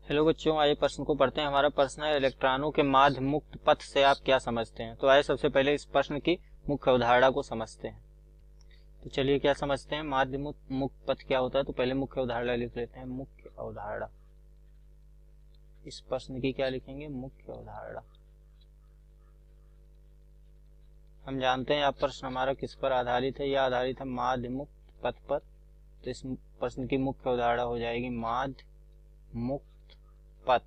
Hello बच्चों, आइए प्रश्न को पढ़ते हैं। हमारा प्रश्न है इलेक्ट्रॉनों के माध्य मुक्त पथ से आप क्या समझते हैं। तो आइए सबसे पहले इस प्रश्न की मुख्य अवधारणा को समझते हैं। तो चलिए क्या समझते हैं, माध्य मुक्त पथ क्या होता है। तो पहले मुख्य अवधारणा लिख लेते हैं। मुख्य अवधारणा, इस प्रश्न की क्या लिखेंगे, मुख्य अवधारणा। हम जानते हैं यह प्रश्न हमारा किस पर आधारित है, यह आधारित है माध्य मुक्त पथ पर। तो इस प्रश्न की मुख्य अवधारणा हो जाएगी माध्य मुक्त पथ।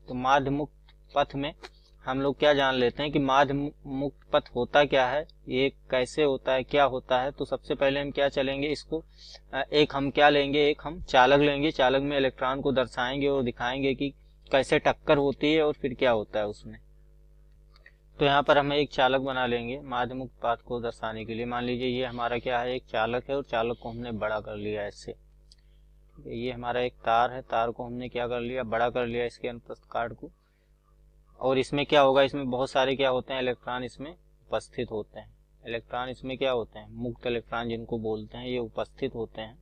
तो माध्य मुक्त पथ में हम लोग क्या जान लेते हैं कि माध्य मुक्त पथ होता क्या है, ये कैसे होता है, क्या होता है। तो सबसे पहले हम क्या चलेंगे, इसको एक हम क्या लेंगे, एक हम चालक लेंगे। चालक में इलेक्ट्रॉन को दर्शाएंगे और दिखाएंगे कि कैसे टक्कर होती है और फिर क्या होता है उसमें। तो यहाँ पर हम एक चालक बना लेंगे माध्य मुक्त पथ को दर्शाने के लिए। मान लीजिए ये हमारा क्या है, एक चालक है और चालक को हमने बड़ा कर लिया ऐसे। ये हमारा एक तार है, तार को हमने क्या कर लिया, बड़ा कर लिया इसके अनुप्रस्थ काट को। और इसमें क्या होगा, इसमें बहुत सारे क्या होते हैं, इलेक्ट्रॉन इसमें उपस्थित होते हैं। इलेक्ट्रॉन इसमें क्या होते हैं, मुक्त इलेक्ट्रॉन जिनको बोलते हैं, ये उपस्थित होते हैं।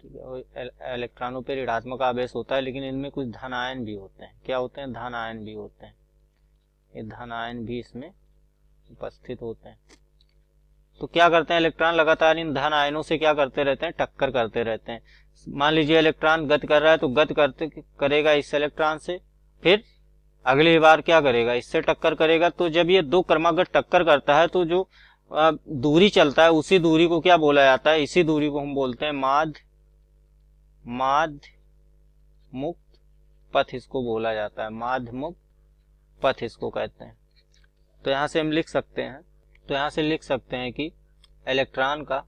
ठीक है, इलेक्ट्रॉनों पर ऋणात्मक आवेश होता है, लेकिन इनमें कुछ धन आयन भी होते हैं। क्या होते हैं, धन आयन भी होते हैं। ये धन आयन भी इसमें उपस्थित होते हैं। तो क्या करते हैं, इलेक्ट्रॉन लगातार इन धन आयनों से क्या करते रहते हैं, टक्कर करते रहते हैं। मान लीजिए इलेक्ट्रॉन गति कर रहा है, तो गति करते करेगा इस इलेक्ट्रॉन से, फिर अगली बार क्या करेगा, इससे टक्कर करेगा। तो जब ये दो क्रमागत टक्कर करता है तो जो दूरी चलता है उसी दूरी को क्या बोला जाता है, इसी दूरी को हम बोलते हैं माध्य मुक्त पथ, इसको बोला जाता है माध्य मुक्त पथ, इसको कहते हैं। तो यहां से हम लिख सकते हैं, तो यहां से लिख सकते हैं कि इलेक्ट्रॉन द्वारा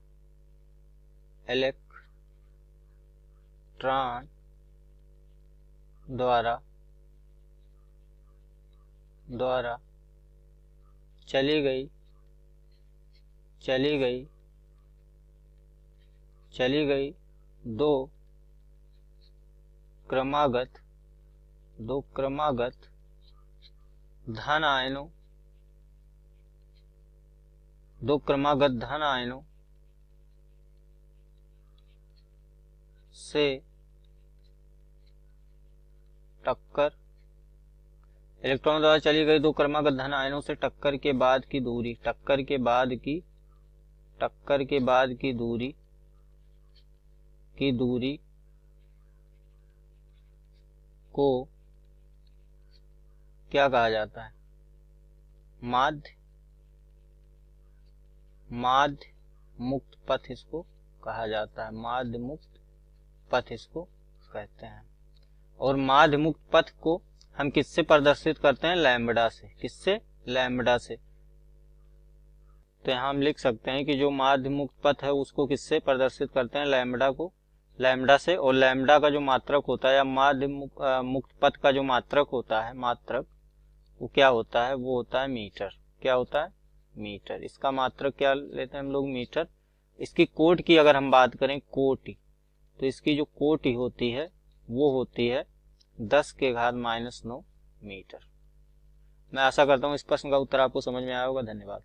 चली गई दो क्रमागत धन आयनों से टक्कर, इलेक्ट्रॉन द्वारा चली गई दो क्रमागत धन आयनों से टक्कर के बाद की दूरी, टक्कर के बाद की दूरी को क्या कहा जाता है, माध्य मुक्त पथ इसको कहा जाता है। माध्य मुक्त पथ इसको कहते हैं। और माध्य मुक्त पथ को हम किससे प्रदर्शित करते हैं, लैम्ब्डा से। किससे, लैम्ब्डा से। तो यहाँ हम लिख सकते हैं कि जो माध्य मुक्त पथ है उसको किससे प्रदर्शित करते हैं, लैम्ब्डा से। और लैम्ब्डा का जो मात्रक होता है, या माध्य मुक्त पथ का जो मात्रक होता है, मात्रक वो क्या होता है, वो होता है मीटर। क्या होता है, मीटर। इसका मात्रक क्या लेते हैं हम लोग, मीटर। इसकी कोटि की अगर हम बात करें, कोटि, तो इसकी जो कोटि होती है वो होती है 10⁻⁻⁹ मीटर। मैं आशा करता हूँ इस प्रश्न का उत्तर आपको समझ में आया होगा। धन्यवाद।